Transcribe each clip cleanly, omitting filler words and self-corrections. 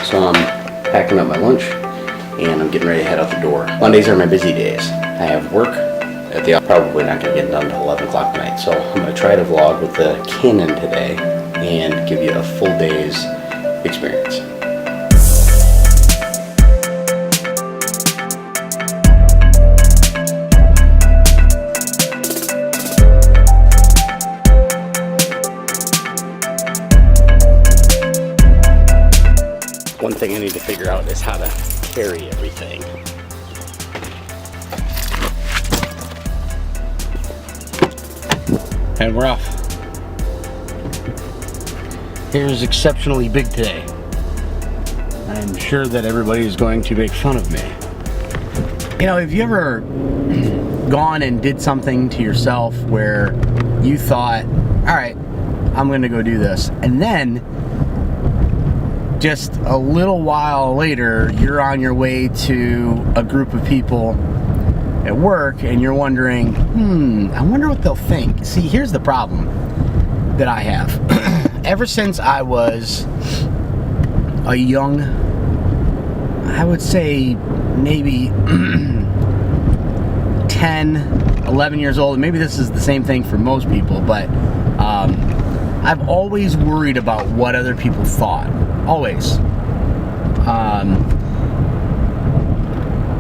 So I'm packing up my lunch and I'm getting ready to head out the door. Mondays are my busy days. I have work at the probably not going to get done until 11 o'clock tonight. So I'm going to try to vlog with the Canon today and give you a full day's experience. One thing I need to figure out is how to carry everything. And we're off. Here's exceptionally big today. I'm sure that everybody is going to make fun of me. You know, have you ever gone and did something to yourself where you thought, all right, I'm gonna go do this, and then just a little while later, you're on your way to a group of people at work and you're wondering, I wonder what they'll think. See, here's the problem that I have. Ever since I was a young, I would say maybe 10, 11 years old, maybe this is the same thing for most people, but I've always worried about what other people thought. Always.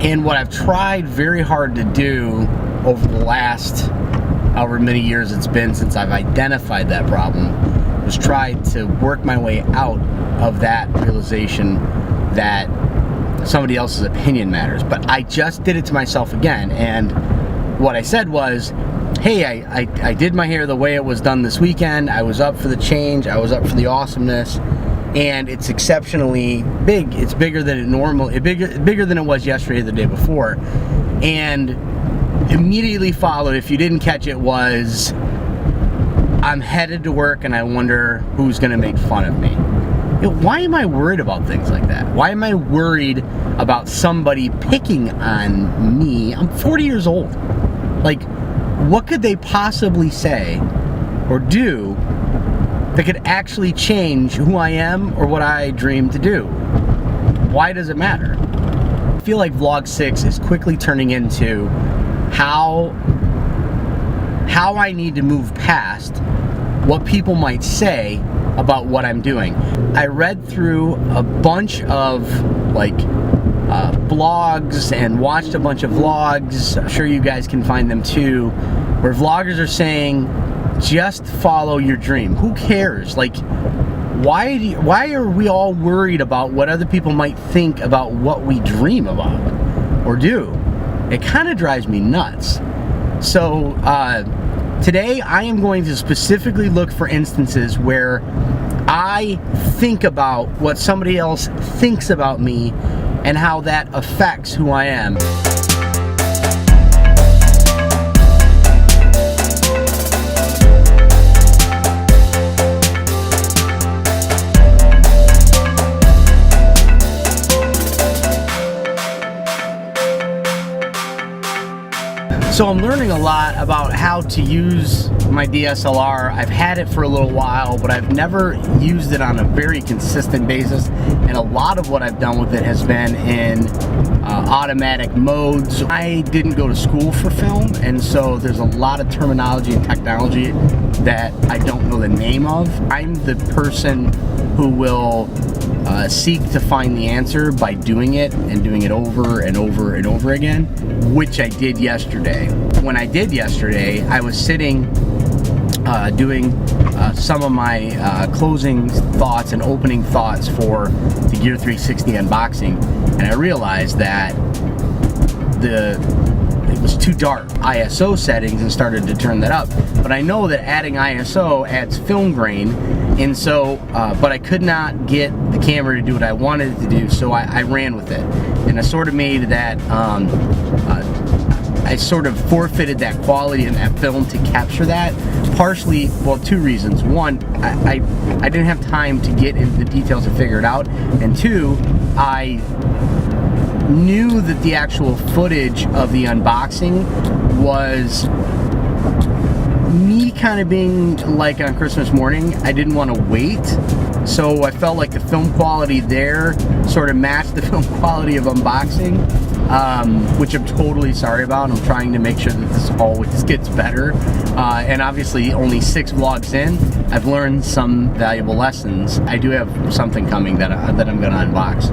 And what I've tried very hard to do over the last however many years it's been since I've identified that problem was try to work my way out of that realization that somebody else's opinion matters. But I just did it to myself again, and what I said was, hey, I did my hair the way it was done this weekend. I was up for the change. I was up for the awesomeness. And it's exceptionally big. It's bigger than it normally, bigger than it was yesterday or the day before. And immediately followed, if you didn't catch it, was I'm headed to work and I wonder who's gonna make fun of me. You know, why am I worried about things like that? Why am I worried about somebody picking on me? I'm 40 years old. Like, what could they possibly say or do that could actually change who I am or what I dream to do? Why does it matter? I feel like VLOG-6 is quickly turning into how I need to move past what people might say about what I'm doing. I read through a bunch of blogs and watched a bunch of vlogs. I'm sure you guys can find them too, where vloggers are saying, just follow your dream. Who cares? Like, why are we all worried about what other people might think about what we dream about or do? It kind of drives me nuts. So today I am going to specifically look for instances where I think about what somebody else thinks about me and how that affects who I am. So I'm learning a lot about how to use my DSLR. I've had it for a little while, but I've never used it on a very consistent basis. And a lot of what I've done with it has been in automatic modes. I didn't go to school for film, and so there's a lot of terminology and technology that I don't know the name of. I'm the person who will seek to find the answer by doing it and doing it over and over and over again, which I did yesterday. When I did yesterday, I was sitting doing some of my closing thoughts and opening thoughts for the Gear 360 unboxing, and I realized that it was too dark ISO settings and started to turn that up. But I know that adding ISO adds film grain, and so but I could not get the camera to do what I wanted it to do, so I ran with it, and I sort of made that I sort of forfeited that quality in that film to capture that. Partially, well, two reasons. One, I didn't have time to get into the details and figure it out, and two, I knew that the actual footage of the unboxing was me kind of being like on Christmas morning, I didn't want to wait. So I felt like the film quality there sort of matched the film quality of unboxing, which I'm totally sorry about. I'm trying to make sure that this always gets better. And obviously only 6 vlogs in, I've learned some valuable lessons. I do have something coming that I'm going to unbox.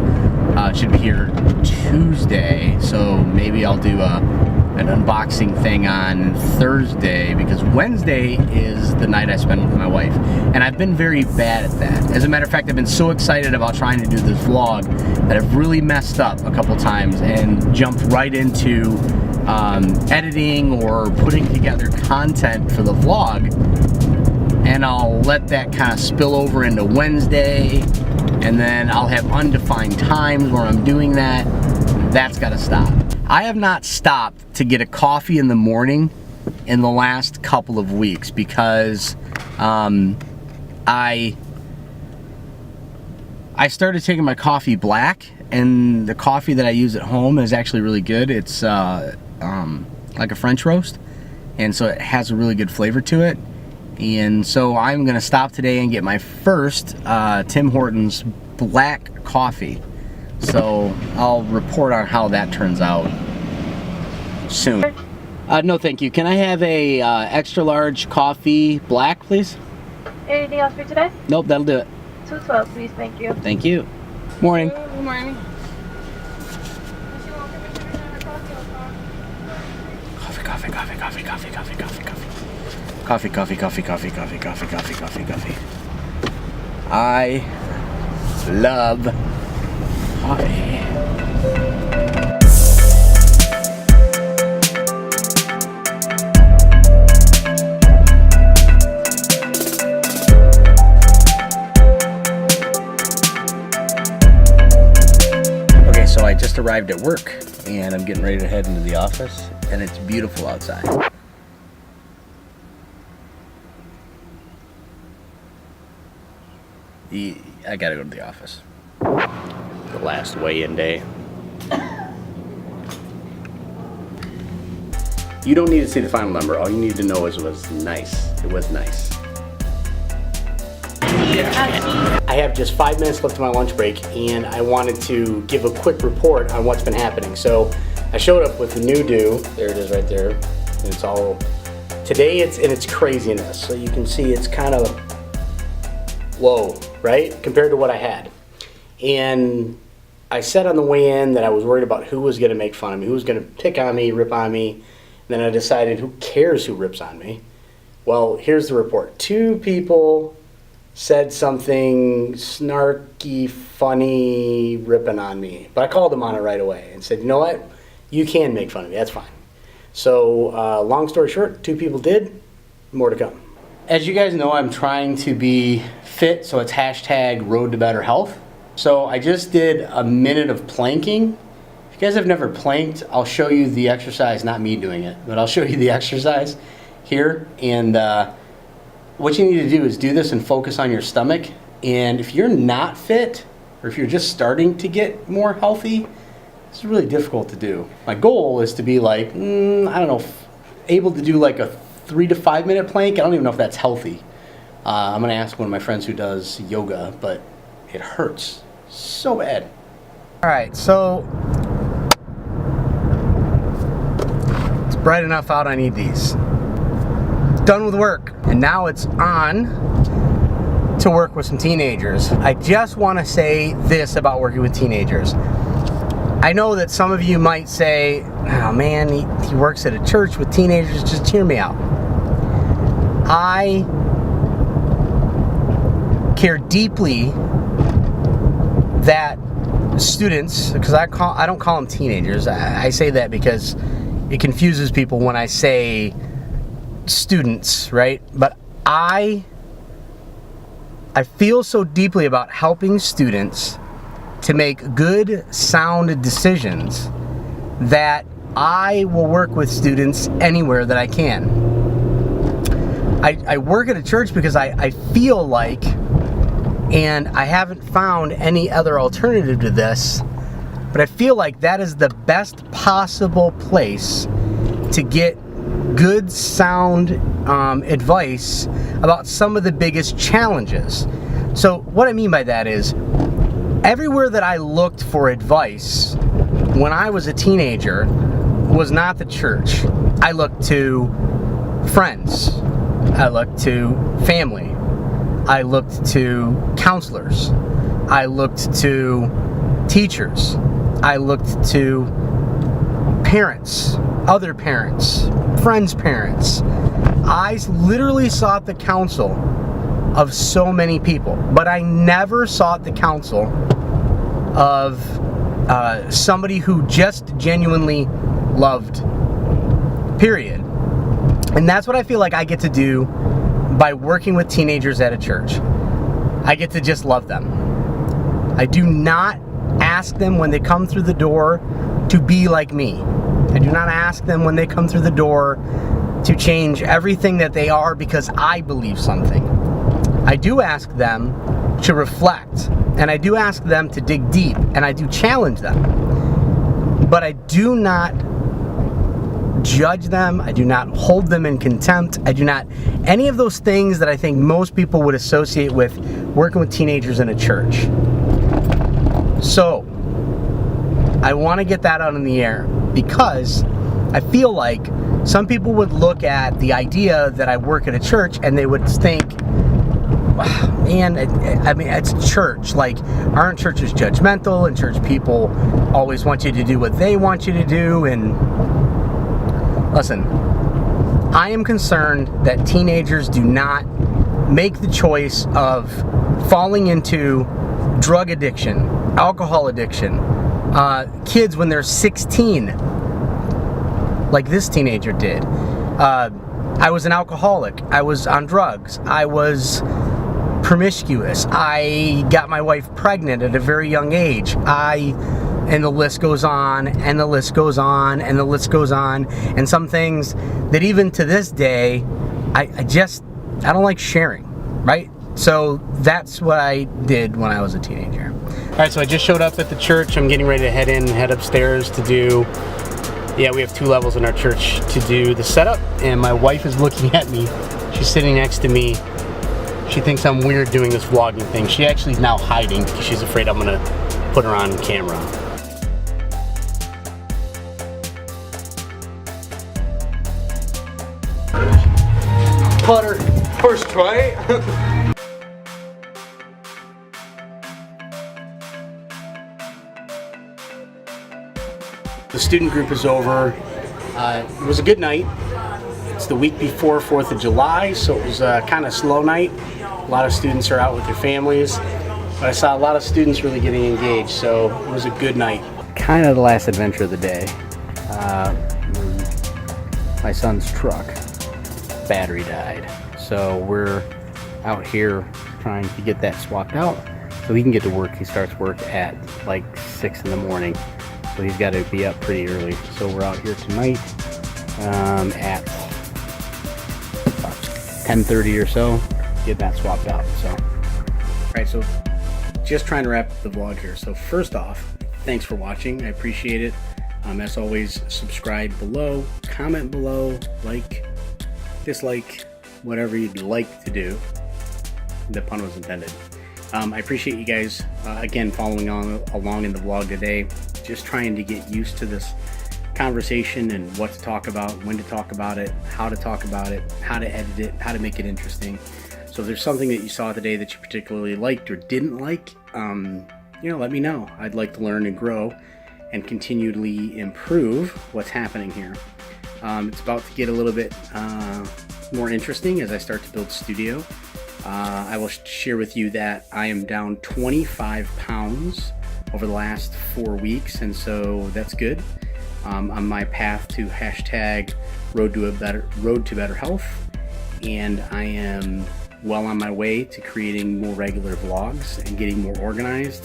It should be here Tuesday, so maybe I'll do an unboxing thing on Thursday, because Wednesday is the night I spend with my wife, and I've been very bad at that. As a matter of fact, I've been so excited about trying to do this vlog that I've really messed up a couple times and jumped right into editing or putting together content for the vlog, and I'll let that kind of spill over into Wednesday, and then I'll have undefined times where I'm doing that. That's got to stop. I have not stopped to get a coffee in the morning in the last couple of weeks because I started taking my coffee black, and the coffee that I use at home is actually really good. It's like a French roast, and so it has a really good flavor to it. And so I'm gonna stop today and get my first Tim Hortons black coffee. So I'll report on how that turns out soon. No, thank you. Can I have a extra large coffee black, please? Anything else for today? Nope, that'll do it. 212, please. Thank you. Thank you. Morning. Good morning. Coffee, coffee, coffee, coffee, coffee, coffee, coffee, coffee. Coffee, coffee, coffee, coffee, coffee, coffee, coffee, coffee, coffee. I love coffee. Okay, so I just arrived at work and I'm getting ready to head into the office, and it's beautiful outside. I gotta go to the office. The last weigh-in day. You don't need to see the final number. All you need to know is it was nice. It was nice. I have just 5 minutes left of my lunch break, and I wanted to give a quick report on what's been happening. So I showed up with the new do. There it is right there. And it's all, today it's in its craziness. So you can see it's kind of low, right? Compared to what I had. And I said on the way in that I was worried about who was gonna make fun of me, who was gonna pick on me, rip on me. And then I decided, who cares who rips on me? Well, here's the report. 2 people said something snarky, funny, ripping on me. But I called them on it right away and said, you know what? You can make fun of me, that's fine. So, long story short, 2 people did, more to come. As you guys know, I'm trying to be fit, so it's hashtag road to better health. So I just did a minute of planking. If you guys have never planked, I'll show you the exercise, not me doing it, but I'll show you the exercise here. And what you need to do is do this and focus on your stomach. And if you're not fit, or if you're just starting to get more healthy, it's really difficult to do. My goal is to be like, I don't know, able to do like a 3 to 5 minute plank. I don't even know if that's healthy. I'm gonna ask one of my friends who does yoga, but it hurts so bad. All right, so it's bright enough out, I need these. Done with work, and now it's on to work with some teenagers. I just wanna say this about working with teenagers. I know that some of you might say, oh man, he works at a church with teenagers. Just hear me out. I care deeply that students, because I don't call them teenagers. I say that because it confuses people when I say students, right? But I feel so deeply about helping students to make good, sound decisions that I will work with students anywhere that I can. I work at a church because I feel like, and I haven't found any other alternative to this, but I feel like that is the best possible place to get good, sound advice about some of the biggest challenges. So what I mean by that is, everywhere that I looked for advice when I was a teenager was not the church. I looked to friends. I looked to family. I looked to counselors. I looked to teachers. I looked to parents, other parents, friends' parents. I literally sought the counsel of so many people, but I never sought the counsel of somebody who just genuinely loved, period. And that's what I feel like I get to do by working with teenagers at a church. I get to just love them. I do not ask them when they come through the door to be like me. I do not ask them when they come through the door to change everything that they are because I believe something. I do ask them to reflect, and I do ask them to dig deep, and I do challenge them. But I do not judge them. I do not hold them in contempt. I do not, any of those things that I think most people would associate with working with teenagers in a church. So, I want to get that out in the air because I feel like some people would look at the idea that I work at a church and they would think, man, I mean, it's church. Like, aren't churches judgmental? And church people always want you to do what they want you to do. And listen, I am concerned that teenagers do not make the choice of falling into drug addiction, alcohol addiction, kids when they're 16, like this teenager did. I was an alcoholic. I was on drugs. I was promiscuous. I got my wife pregnant at a very young age. And the list goes on, and the list goes on, and the list goes on. And some things that even to this day, I don't like sharing, right? So that's what I did when I was a teenager. All right, so I just showed up at the church. I'm getting ready to head in and head upstairs to do, yeah, we have 2 levels in our church to do the setup. And my wife is looking at me. She's sitting next to me. She thinks I'm weird doing this vlogging thing. She actually is now hiding because she's afraid I'm gonna put her on camera. Putter, first try. The student group is over. It was a good night. It's the week before 4th of July, so it was a kind of slow night. A lot of students are out with their families, but I saw a lot of students really getting engaged, so it was a good night. Kind of the last adventure of the day. My son's truck battery died, so we're out here trying to get that swapped out so he can get to work. He starts work at like 6 in the morning, so he's got to be up pretty early. So we're out here tonight at 10:30 or so, get that swapped out. So, all right, so just trying to wrap up the vlog here. So first off, thanks for watching. I appreciate it. As always, subscribe below, comment below, like, dislike, whatever you'd like to do. The pun was intended. I appreciate you guys, again, following along in the vlog today. Just trying to get used to this conversation and what to talk about, when to talk about it, how to talk about it, how to edit it, how to make it interesting. So if there's something that you saw today that you particularly liked or didn't like, let me know. I'd like to learn and grow and continually improve what's happening here. It's about to get a little bit more interesting as I start to build a studio. I will share with you that I am down 25 pounds over the last 4 weeks, and so that's good. On my path to hashtag road to better health, and I am well on my way to creating more regular vlogs and getting more organized.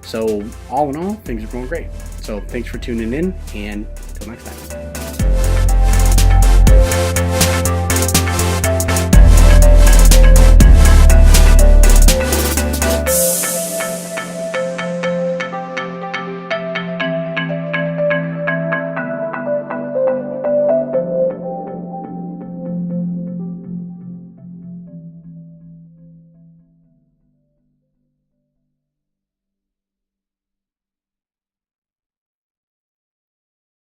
So all in all, things are going great. So thanks for tuning in, and until next time.